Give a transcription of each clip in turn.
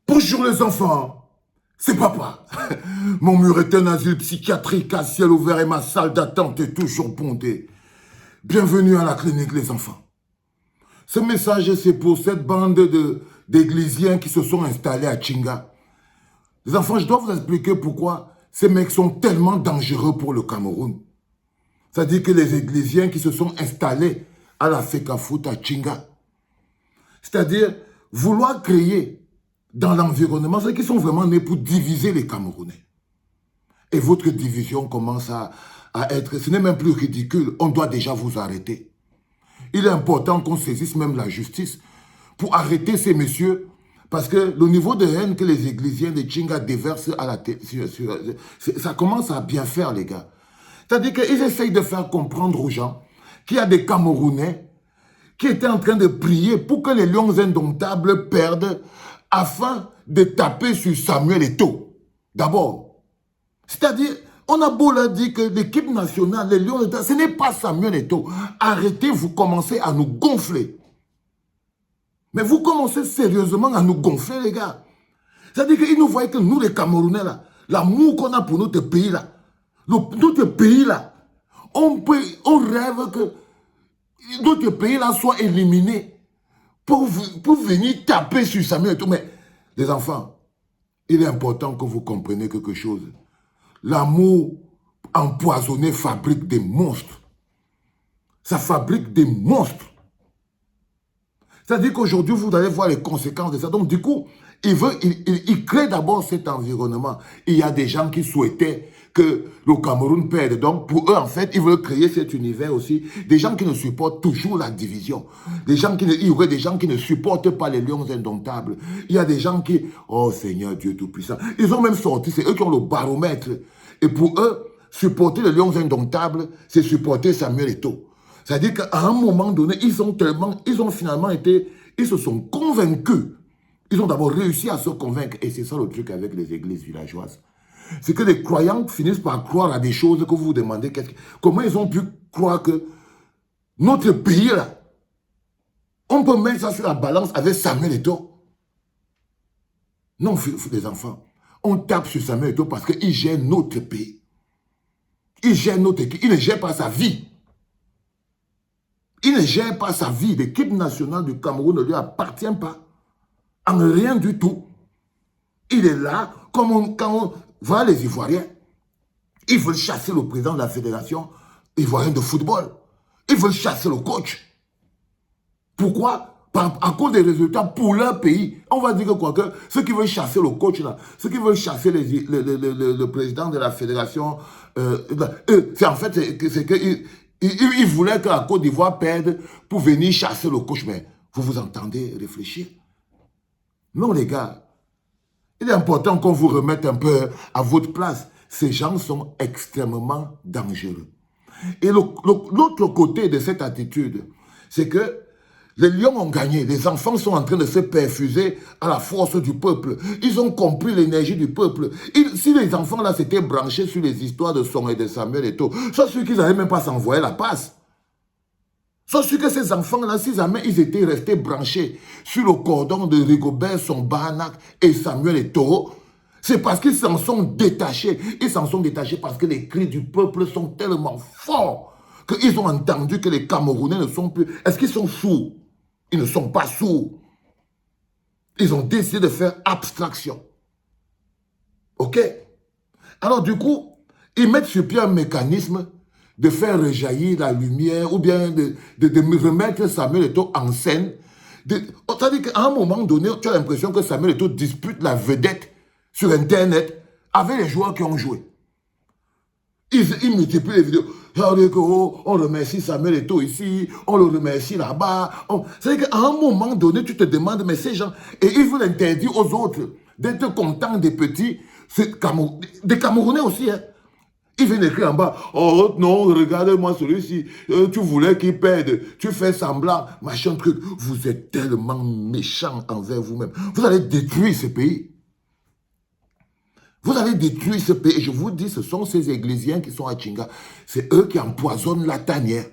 Bonjour les enfants, c'est papa. Mon mur est un asile psychiatrique à ciel ouvert et ma salle d'attente est toujours bondée. Bienvenue à la clinique les enfants. Ce message c'est pour cette bande d'églisiens qui se sont installés à Chinga. Les enfants, je dois vous expliquer pourquoi ces mecs sont tellement dangereux pour le Cameroun. C'est-à-dire que les églisiens qui se sont installés à la Fekafout à Chinga, c'est-à-dire vouloir créer dans l'environnement, c'est qu'ils sont vraiment nés pour diviser les Camerounais. Et votre division commence à être, ce n'est même plus ridicule, on doit déjà vous arrêter. Il est important qu'on saisisse même la justice pour arrêter ces messieurs, parce que le niveau de haine que les églisiens de Chinga déversent à la tête, ça commence à bien faire les gars. C'est-à-dire qu'ils essayent de faire comprendre aux gens qu'il y a des Camerounais qui étaient en train de prier pour que les Lions indomptables perdent afin de taper sur Samuel Eto'o. D'abord. C'est-à-dire, on a beau leur dire que l'équipe nationale, les Lions indomptables, ce n'est pas Samuel Eto'o. Arrêtez, vous commencez à nous gonfler. Mais vous commencez sérieusement à nous gonfler, les gars. C'est-à-dire qu'ils nous voient que nous, les Camerounais, là, l'amour qu'on a pour notre pays, là, notre pays, là, on rêve que notre pays, là, soit éliminé pour venir taper sur Samuel Eto'o. Mais, les enfants, il est important que vous compreniez quelque chose. L'amour empoisonné fabrique des monstres. Ça fabrique des monstres. C'est-à-dire qu'aujourd'hui, vous allez voir les conséquences de ça. Donc, du coup, il crée d'abord cet environnement. Il y a des gens qui souhaitaient que le Cameroun perde. Donc, pour eux, en fait, ils veulent créer cet univers aussi. Des gens qui ne supportent toujours la division. Il y aurait des gens qui ne supportent pas les Lions indomptables. Il y a des gens qui... Oh Seigneur Dieu Tout-Puissant. Ils ont même sorti, c'est eux qui ont le baromètre. Et pour eux, supporter les Lions indomptables, c'est supporter Samuel Eto'o. C'est-à-dire qu'à un moment donné, ils se sont convaincus. Ils ont d'abord réussi à se convaincre. Et c'est ça le truc avec les églises villageoises. C'est que les croyants finissent par croire à des choses que vous vous demandez. Comment ils ont pu croire que notre pays, là, on peut mettre ça sur la balance avec Samuel Eto'o? Non, les enfants. On tape sur Samuel Eto'o parce qu'il gère notre pays. Il gère notre équipe. Il ne gère pas sa vie. Il ne gère pas sa vie. L'équipe nationale du Cameroun ne lui appartient pas. En rien du tout. Il est là, quand on voit les Ivoiriens, ils veulent chasser le président de la fédération ivoirienne de football. Ils veulent chasser le coach. Pourquoi? À cause des résultats pour leur pays. On va dire que quoi que ceux qui veulent chasser le coach là, ceux qui veulent chasser le président de la fédération, c'est en fait, c'est qu'ils voulaient que la Côte d'Ivoire perde pour venir chasser le coach. Mais vous vous entendez réfléchir? Non les gars. Il est important qu'on vous remette un peu à votre place. Ces gens sont extrêmement dangereux. Et l'autre côté de cette attitude, c'est que les lions ont gagné. Les enfants sont en train de se perfuser à la force du peuple. Ils ont compris l'énergie du peuple. Si les enfants là s'étaient branchés sur les histoires de Son et de Samuel Eto'o, c'est sûr qu'ils n'allaient même pas s'envoyer la passe. C'est sûr que ces enfants-là, si jamais ils étaient restés branchés sur le cordon de Rigobert, Son Bahanak et Samuel Eto'o, c'est parce qu'ils s'en sont détachés. Ils s'en sont détachés parce que les cris du peuple sont tellement forts qu'ils ont entendu que les Camerounais ne sont plus... Est-ce qu'ils sont sourds? Ils ne sont pas sourds. Ils ont décidé de faire abstraction. OK? Alors du coup, ils mettent sur pied un mécanisme de faire rejaillir la lumière ou bien de remettre Samuel Eto'o en scène. C'est-à-dire qu'à un moment donné, tu as l'impression que Samuel Eto'o dispute la vedette sur Internet avec les joueurs qui ont joué. Ils multiplient les vidéos. On remercie Samuel Eto'o ici, on le remercie là-bas. C'est-à-dire qu'à un moment donné, tu te demandes, mais ces gens, et ils veulent interdire aux autres d'être contents des petits, des Camerounais aussi, hein. Ils viennent écrire en bas, oh non, regarde-moi celui-ci, tu voulais qu'il perde, tu fais semblant, machin truc. Vous êtes tellement méchants envers vous-même. Vous allez détruire ce pays. Vous allez détruire ce pays. Et je vous dis, ce sont ces églisiens qui sont à Chinga. C'est eux qui empoisonnent la tanière.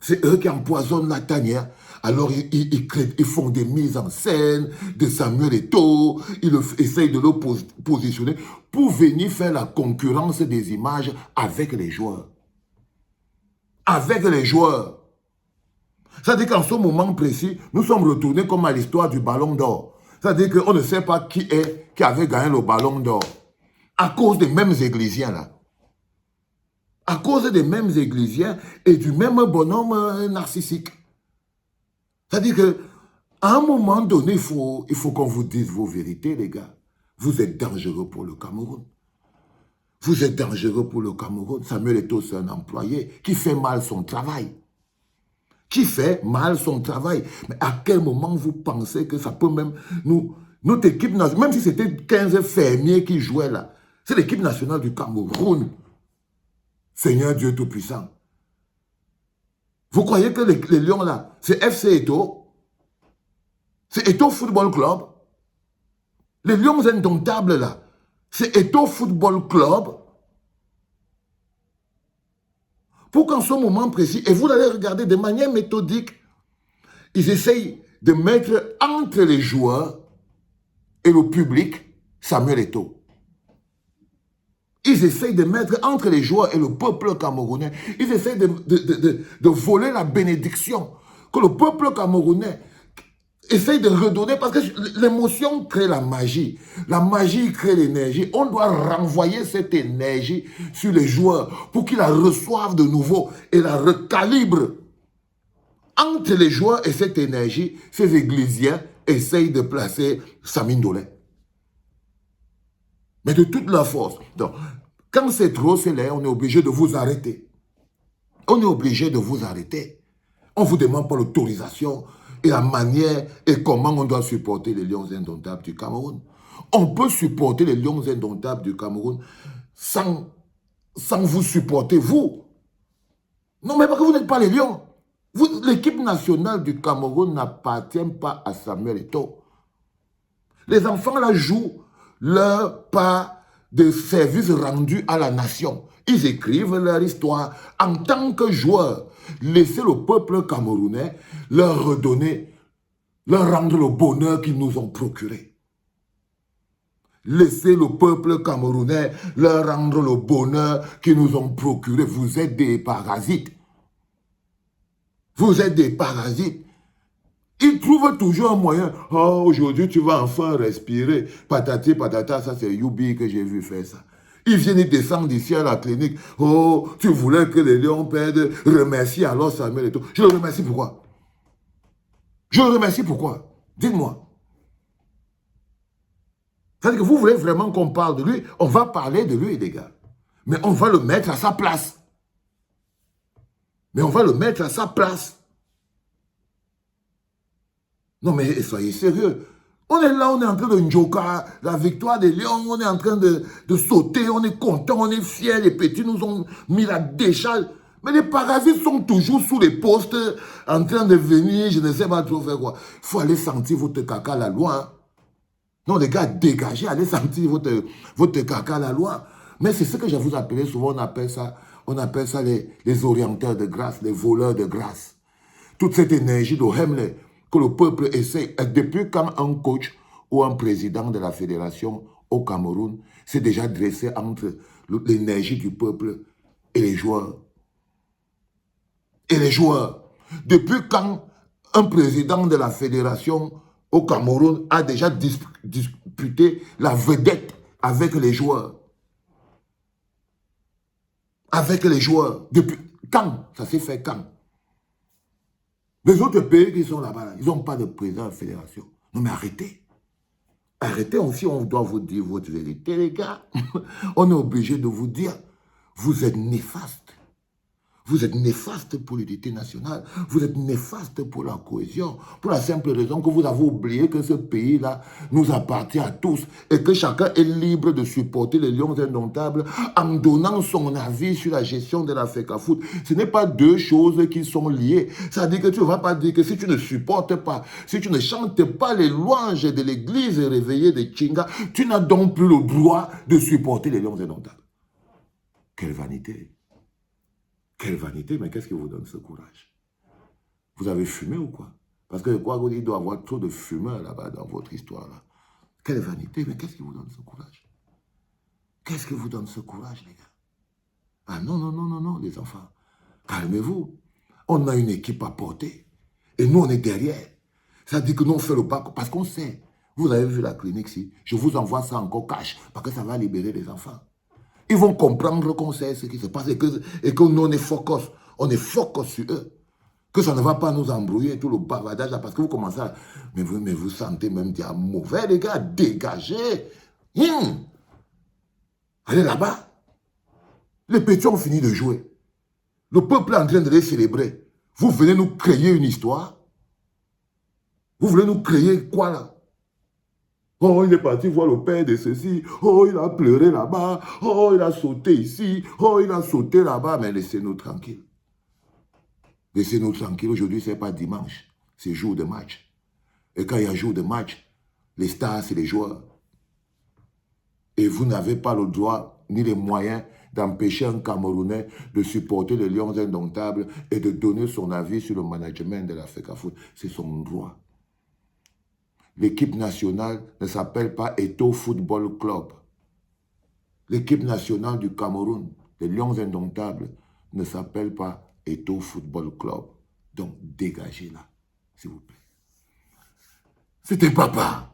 C'est eux qui empoisonnent la tanière. Alors, ils font des mises en scène de Samuel Eto'o. Ils essayent de le positionner pour venir faire la concurrence des images avec les joueurs. Avec les joueurs. C'est-à-dire qu'en ce moment précis, nous sommes retournés comme à l'histoire du ballon d'or. C'est-à-dire qu'on ne sait pas qui avait gagné le ballon d'or. À cause des mêmes églisiens là. À cause des mêmes églisiens et du même bonhomme narcissique. C'est-à-dire qu'à un moment donné, il faut qu'on vous dise vos vérités, les gars. Vous êtes dangereux pour le Cameroun. Vous êtes dangereux pour le Cameroun. Samuel Eto'o, c'est un employé qui fait mal son travail. Qui fait mal son travail. Mais à quel moment vous pensez que ça peut même notre équipe nationale, même si c'était 15 fermiers qui jouaient là, c'est l'équipe nationale du Cameroun. Seigneur Dieu Tout-Puissant. Vous croyez que les Lions là, c'est FC Eto'o? C'est Eto'o Football Club? Les Lions indomptables là, c'est Eto'o Football Club? Pour qu'en ce moment précis, et vous allez regarder de manière méthodique, ils essayent de mettre entre les joueurs et le public Samuel Eto'o. Ils essayent de mettre entre les joueurs et le peuple camerounais, ils essayent de voler la bénédiction que le peuple camerounais essaye de redonner, parce que l'émotion crée la magie. La magie crée l'énergie. On doit renvoyer cette énergie sur les joueurs pour qu'ils la reçoivent de nouveau et la recalibrent. Entre les joueurs et cette énergie, ces églisiens essayent de placer Sami Ndola. Mais de toute la force. Donc, quand c'est trop sévère, on est obligé de vous arrêter. On est obligé de vous arrêter. On ne vous demande pas l'autorisation et la manière et comment on doit supporter les Lions indomptables du Cameroun. On peut supporter les Lions indomptables du Cameroun sans vous supporter, vous. Non, mais parce que vous n'êtes pas les Lions. L'équipe nationale du Cameroun n'appartient pas à Samuel Eto'o. Les enfants là jouent leur part de service rendu à la nation. Ils écrivent leur histoire en tant que joueurs. Laissez le peuple camerounais leur redonner, leur rendre le bonheur qu'ils nous ont procuré. Laissez le peuple camerounais leur rendre le bonheur qu'ils nous ont procuré. Vous êtes des parasites. Vous êtes des parasites. Ils trouvent toujours un moyen. Oh, aujourd'hui, tu vas enfin respirer. Patati, patata, ça c'est Youbi que j'ai vu faire ça. Ils viennent, ils descendent ici à la clinique. Oh, tu voulais que les Lions perdent. Remercie alors Samuel Eto'o. Je le remercie pourquoi? Je le remercie pourquoi? Dites-moi. C'est-à-dire que vous voulez vraiment qu'on parle de lui? On va parler de lui, les gars. Mais on va le mettre à sa place. Mais on va le mettre à sa place. Non, mais soyez sérieux. On est là, on est en train de njoka la victoire des Lions, on est en train de sauter, on est content, on est fiers, les petits nous ont mis la décharge. Mais les parasites sont toujours sous les postes, en train de venir, je ne sais pas trop faire quoi. Il faut aller sentir votre caca là loin. Non, les gars, dégagez, allez sentir votre caca là loin. Mais c'est ce que je vous appelais souvent, on appelle ça les orienteurs de grâce, les voleurs de grâce. Toute cette énergie de Hemley, que le peuple essaie, depuis quand un coach ou un président de la fédération au Cameroun s'est déjà dressé entre l'énergie du peuple et les joueurs. Et les joueurs. Depuis quand un président de la fédération au Cameroun a déjà disputé la vedette avec les joueurs. Avec les joueurs. Depuis quand? Ça s'est fait quand? Les autres pays qui sont là-bas, ils n'ont pas de président de la fédération. Non mais arrêtez. Arrêtez aussi, on doit vous dire votre vérité, les gars. On est obligé de vous dire, vous êtes néfastes. Vous êtes néfaste pour l'unité nationale. Vous êtes néfaste pour la cohésion. Pour la simple raison que vous avez oublié que ce pays-là nous appartient à tous et que chacun est libre de supporter les Lions indomptables en donnant son avis sur la gestion de la FECAFOOT. Ce n'est pas deux choses qui sont liées. Ça veut dire que tu ne vas pas dire que si tu ne supportes pas, si tu ne chantes pas les louanges de l'église réveillée de Chinga, tu n'as donc plus le droit de supporter les Lions indomptables. Quelle vanité! Quelle vanité, mais qu'est-ce qui vous donne ce courage? Vous avez fumé ou quoi? Parce que je crois qu'il doit y avoir trop de fumeurs là-bas dans votre histoire là. Quelle vanité, mais qu'est-ce qui vous donne ce courage? Qu'est-ce qui vous donne ce courage, les gars? Ah non, non, non, non, non, les enfants. Calmez-vous. On a une équipe à porter. Et nous, on est derrière. Ça dit que nous, on fait le bac parce qu'on sait. Vous avez vu la clinique ici. Je vous envoie ça encore cash parce que ça va libérer les enfants. Ils vont comprendre qu'on sait ce qui se passe et que nous, on est focus. On est focus sur eux. Que ça ne va pas nous embrouiller, tout le bavardage là, parce que vous commencez à... Mais vous sentez même dire mauvais, les gars, dégagez. Allez là-bas. Les petits ont fini de jouer. Le peuple est en train de les célébrer. Vous venez nous créer une histoire. Vous voulez nous créer quoi là? Oh, il est parti voir le père de ceci. Oh, il a pleuré là-bas. Oh, il a sauté ici. Oh, il a sauté là-bas. Mais laissez-nous tranquilles. Laissez-nous tranquilles. Aujourd'hui, ce n'est pas dimanche. C'est jour de match. Et quand il y a jour de match, les stars, c'est les joueurs. Et vous n'avez pas le droit ni les moyens d'empêcher un Camerounais de supporter les Lions indomptables et de donner son avis sur le management de l'Africa Foot. C'est son droit. L'équipe nationale ne s'appelle pas Eto'o Football Club. L'équipe nationale du Cameroun, les Lions indomptables, ne s'appelle pas Eto'o Football Club. Donc, dégagez-la, s'il vous plaît. C'était papa.